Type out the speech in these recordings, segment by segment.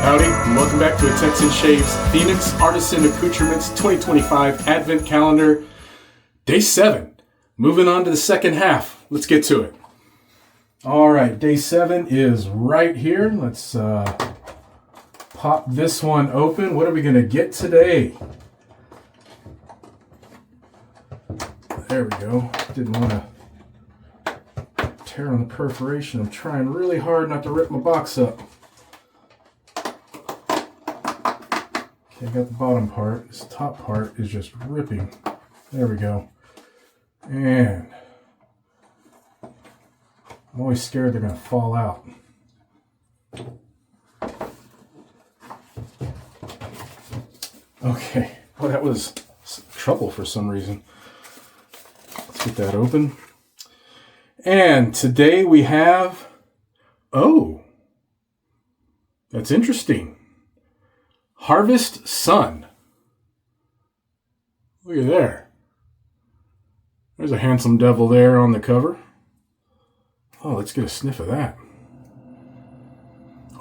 Howdy, and welcome back to A Texan Shaves Phoenix Artisan Accoutrements 2025 Advent Calendar, Day 7. Moving on to the second half. Let's get to it. All right, Day 7 is right here. Let's pop this one open. What are we going to get today? There we go. Didn't want to tear on the perforation. I'm trying really hard not to rip my box up. I got the bottom part. This top part is just ripping. There we go. And I'm always scared they're going to fall out. Okay. Well, that was trouble for some reason. Let's get that open. And today we have... Oh! That's interesting. Harvest Sun. Look at there. There's a handsome devil there on the cover. Oh, let's get a sniff of that.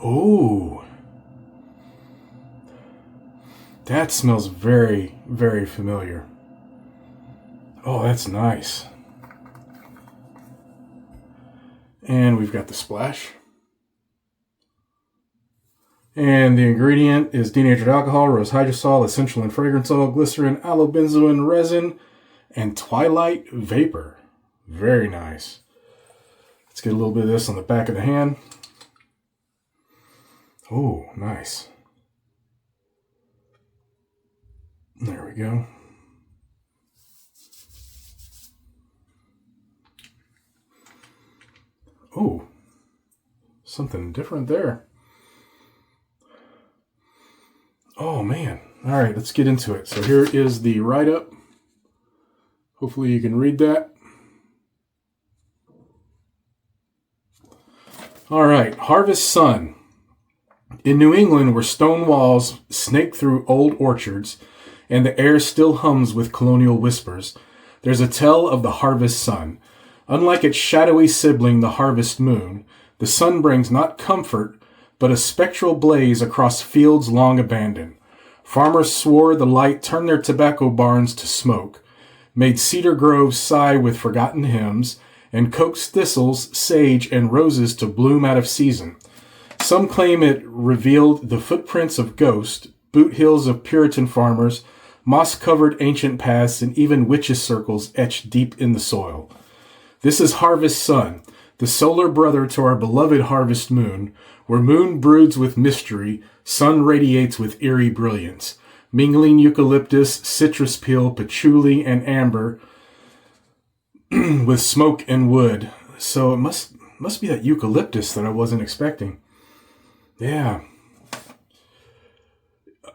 Oh. That smells very, very familiar. Oh, that's nice. And we've got the splash. And the ingredient is denatured alcohol, rose hydrosol, essential and fragrance oil, glycerin, aloe-benzoin resin, and twilight vapor. Very nice. Let's get a little bit of this on the back of the hand. Oh, nice. There we go. Oh, something different there. Oh, man. All right, let's get into it. So here is the write-up. Hopefully you can read that. All right, Harvest Sun. In New England, where stone walls snake through old orchards and the air still hums with colonial whispers, there's a tale of the Harvest Sun. Unlike its shadowy sibling, the Harvest Moon, the sun brings not comfort, but a spectral blaze across fields long abandoned. Farmers swore the light turned their tobacco barns to smoke, made cedar groves sigh with forgotten hymns, and coaxed thistles, sage, and roses to bloom out of season. Some claim it revealed the footprints of ghosts, boot heels of Puritan farmers, moss-covered ancient paths, and even witches' circles etched deep in the soil. This is Harvest Sun, the solar brother to our beloved Harvest Moon, where moon broods with mystery, sun radiates with eerie brilliance, mingling eucalyptus, citrus peel, patchouli, and amber with smoke and wood. So it must be that eucalyptus that I wasn't expecting. Yeah.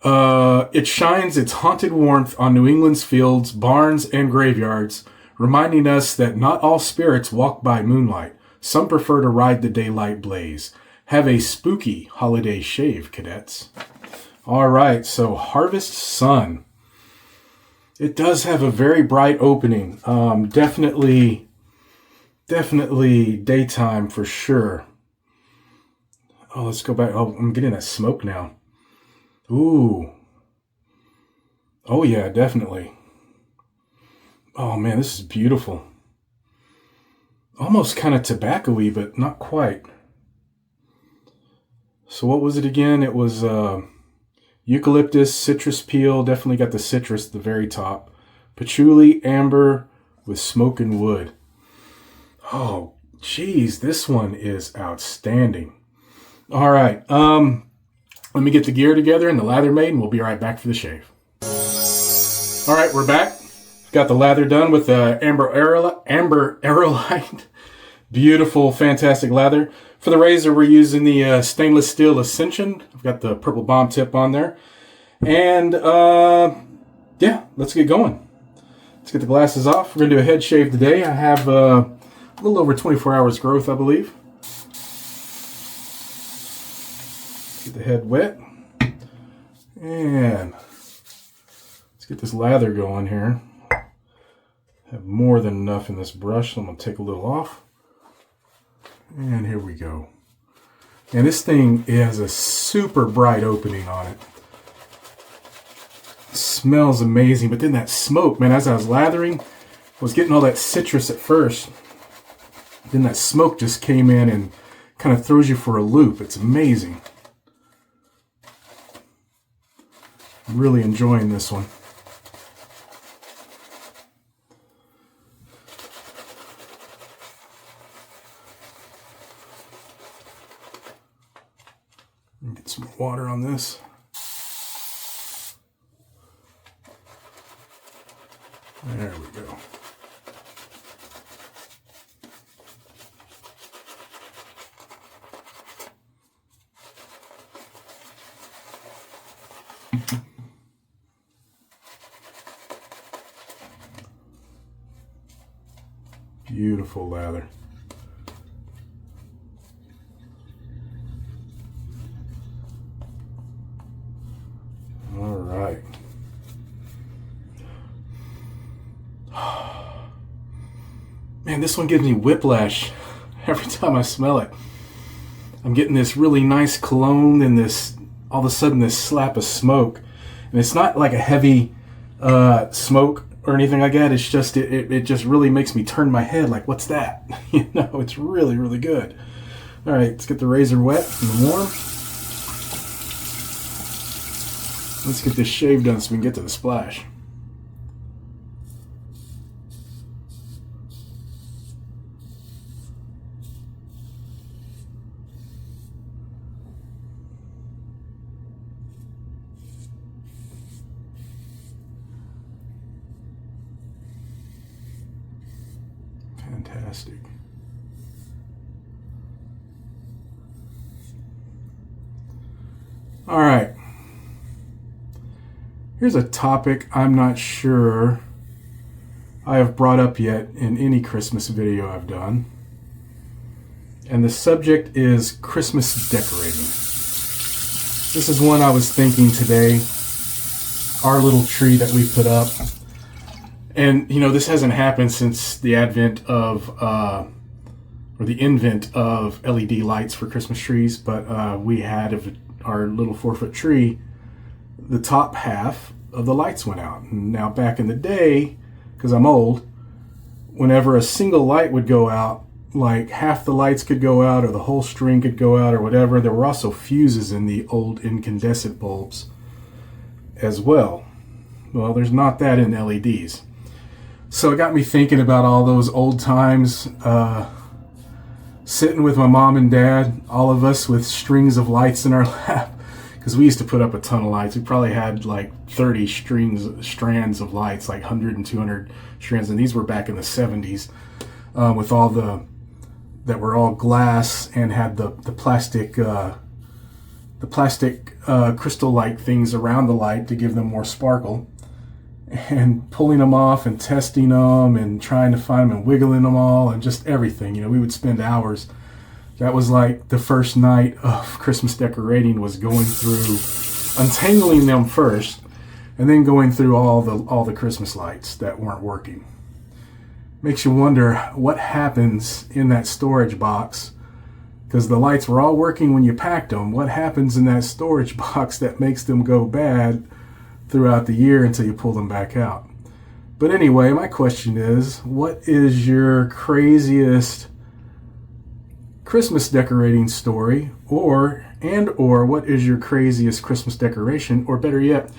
It shines its haunted warmth on New England's fields, barns, and graveyards, reminding us that not all spirits walk by moonlight. Some prefer to ride the daylight blaze. Have a spooky holiday shave, cadets. All right, so Harvest Sun. It does have a very bright opening. Definitely daytime for sure. Oh, let's go back. Oh, I'm getting that smoke now. Ooh. Oh, yeah, definitely. Oh, man, this is beautiful. Almost kind of tobacco-y, but not quite. So what was it again? It was eucalyptus, citrus peel. Definitely got the citrus at the very top. Patchouli, amber with smoke and wood. Oh, geez, this one is outstanding. All right, let me get the gear together and the lather made, and we'll be right back for the shave. All right, we're back. Got the lather done with amber aerolite. Beautiful, fantastic lather. For the razor, we're using the stainless steel Ascension. I've got the purple bomb tip on there. And, yeah, let's get going. Let's get the glasses off. We're going to do a head shave today. I have a little over 24 hours growth, I believe. Get the head wet. And let's get this lather going here. Have more than enough in this brush, so I'm going to take a little off. And here we go. And this thing has a super bright opening on it. Smells amazing, but then that smoke, man, as I was lathering, I was getting all that citrus at first. Then that smoke just came in and kind of throws you for a loop. It's amazing. I'm really enjoying this one. Get some water on this. There we go. Beautiful lather. All right. Man, this one gives me whiplash every time I smell it. I'm getting this really nice cologne and this, all of a sudden, this slap of smoke. And it's not like a heavy smoke or anything like that. It's just, it just really makes me turn my head like, what's that? You know, it's really, really good. All right, let's get the razor wet and warm. Let's get this shave done so we can get to the splash. Fantastic. All right. Here's a topic I'm not sure I have brought up yet in any Christmas video I've done. And the subject is Christmas decorating. This is one I was thinking today. Our little tree that we put up. And, you know, this hasn't happened since the advent of, or the invent of LED lights for Christmas trees, but we had our little 4-foot tree, the top half of the lights went out. And now back in the day, because I'm old, whenever a single light would go out, like half the lights could go out or the whole string could go out or whatever. There were also fuses in the old incandescent bulbs as well. Well, there's not that in LEDs. So it got me thinking about all those old times, sitting with my mom and dad, all of us with strings of lights in our lap, because we used to put up a ton of lights. We probably had like 30 strands of lights, like 100 and 200 strands, and these were back in the 70s, with all that were all glass and had the plastic crystal-like things around the light to give them more sparkle. And pulling them off and testing them and trying to find them and wiggling them all and just everything. You know, we would spend hours. That was like the first night of Christmas decorating, was going through, untangling them first, and then going through all the Christmas lights that weren't working. Makes you wonder what happens in that storage box, because the lights were all working when you packed them. What happens in that storage box that makes them go bad throughout the year until you pull them back out? But anyway, my question is, what is your craziest Christmas decorating story, or what is your craziest Christmas decoration, or better yet,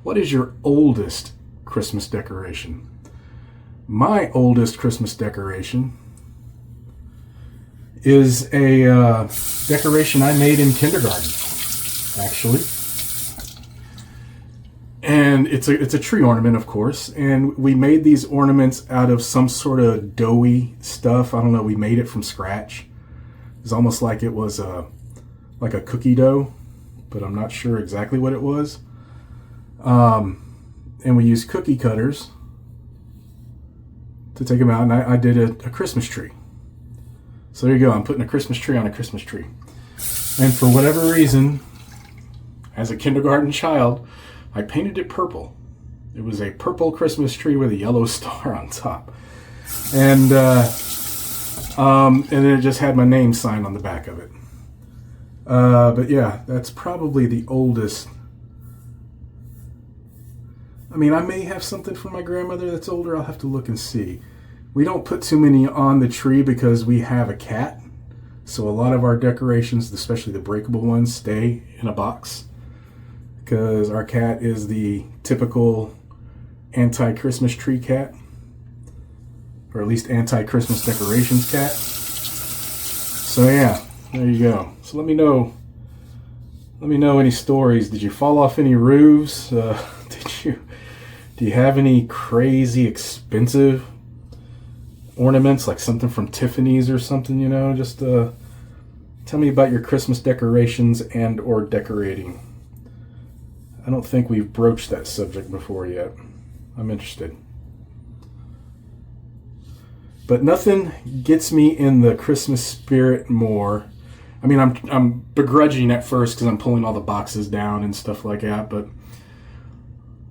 what is your oldest Christmas decoration? My oldest Christmas decoration is a decoration I made in kindergarten, actually. And it's a tree ornament, of course, and we made these ornaments out of some sort of doughy stuff. I don't know, we made it from scratch. It's almost like it was like a cookie dough, but I'm not sure exactly what it was. And we used cookie cutters to take them out, and I did a Christmas tree. So there you go, I'm putting a Christmas tree on a Christmas tree. And for whatever reason, as a kindergarten child, I painted it purple. It was a purple Christmas tree with a yellow star on top. And then it just had my name signed on the back of it. But yeah, that's probably the oldest. I mean, I may have something from my grandmother that's older. I'll have to look and see. We don't put too many on the tree because we have a cat. So a lot of our decorations, especially the breakable ones, stay in a box. Because our cat is the typical anti-Christmas tree cat. Or at least anti-Christmas decorations cat. So yeah, there you go. So let me know any stories. Did you fall off any roofs? Do you have any crazy expensive ornaments, like something from Tiffany's or something, just tell me about your Christmas decorations and or decorating. I don't think we've broached that subject before yet. I'm interested. But nothing gets me in the Christmas spirit more. I mean, I'm begrudging at first because I'm pulling all the boxes down and stuff like that, but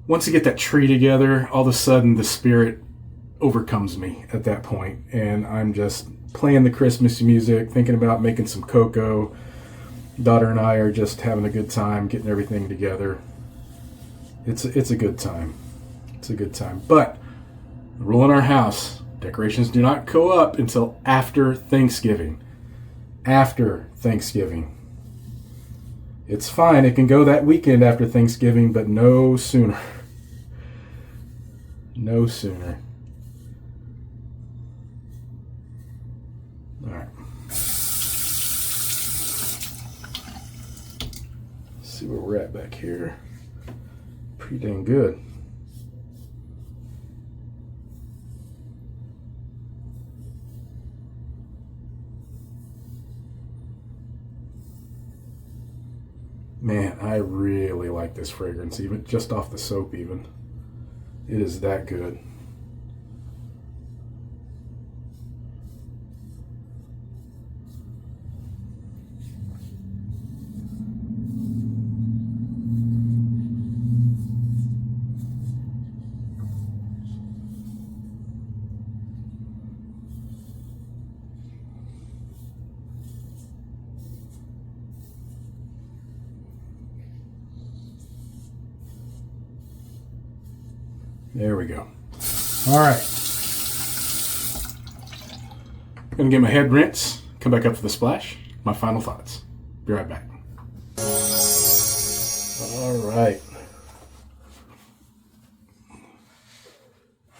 once you get that tree together, all of a sudden the spirit overcomes me at that point, and I'm just playing the Christmas music, thinking about making some cocoa. Daughter and I are just having a good time, getting everything together. It's a good time. It's a good time. But the rule in our house, decorations do not go up until after Thanksgiving. After Thanksgiving. It's fine. It can go that weekend after Thanksgiving, but no sooner. No sooner. All right. Let's see where we're at back here. Pretty dang good. Man, I really like this fragrance, even just off the soap even. It is that good. There we go. All right. Gonna get my head rinse, come back up for the splash. My final thoughts. Be right back. All right.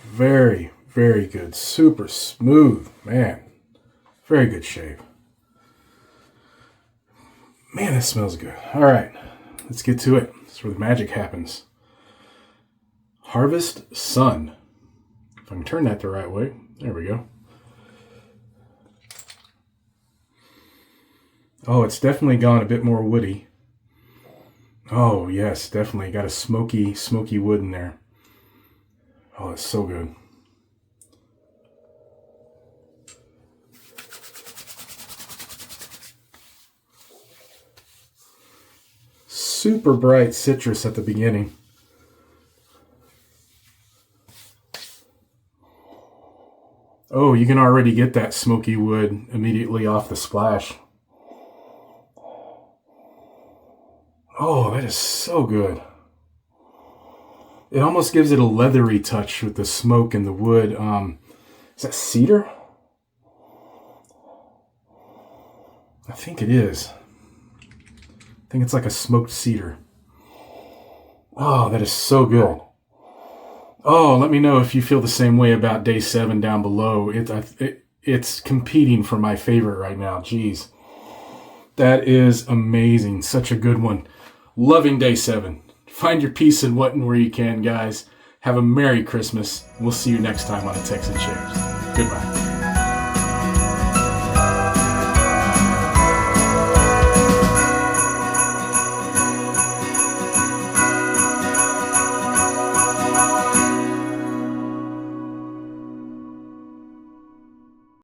Very, very good. Super smooth, man. Very good shave. Man, that smells good. All right. Let's get to it. That's where the magic happens. Harvest Sun. If I can turn that the right way. There we go. Oh, it's definitely gone a bit more woody. Oh, yes, definitely. Got a smoky wood in there. Oh, it's so good. Super bright citrus at the beginning. Oh, you can already get that smoky wood immediately off the splash. Oh, that is so good. It almost gives it a leathery touch with the smoke and the wood. Is that cedar? I think it is. I think it's like a smoked cedar. Oh, that is so good. Oh, let me know if you feel the same way about day 7 down below. It's competing for my favorite right now. Jeez. That is amazing. Such a good one. Loving day 7. Find your peace in what and where you can, guys. Have a Merry Christmas. We'll see you next time on A Texan Shares. Goodbye.